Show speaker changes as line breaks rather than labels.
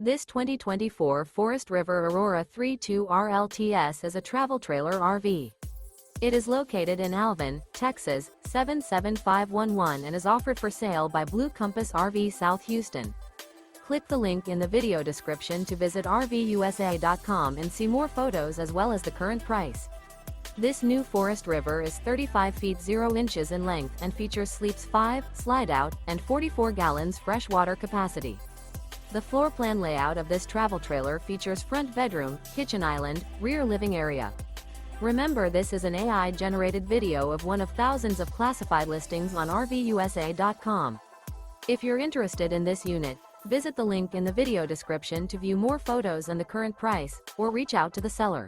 This 2024 Forest River Aurora 3.2 RLTS is a travel trailer RV. It is located in Alvin, Texas, 77511 and is offered for sale by Blue Compass RV South Houston. Click the link in the video description to visit RVUSA.com and see more photos as well as the current price. This new Forest River is 35 feet 0 inches in length and features sleeps 5, Slideout, and 44 gallons fresh water capacity. The floor plan layout of this travel trailer features front bedroom, kitchen island, rear living area. Remember, this is an AI-generated video of one of thousands of classified listings on RVUSA.com. If you're interested in this unit, visit the link in the video description to view more photos and the current price, or reach out to the seller.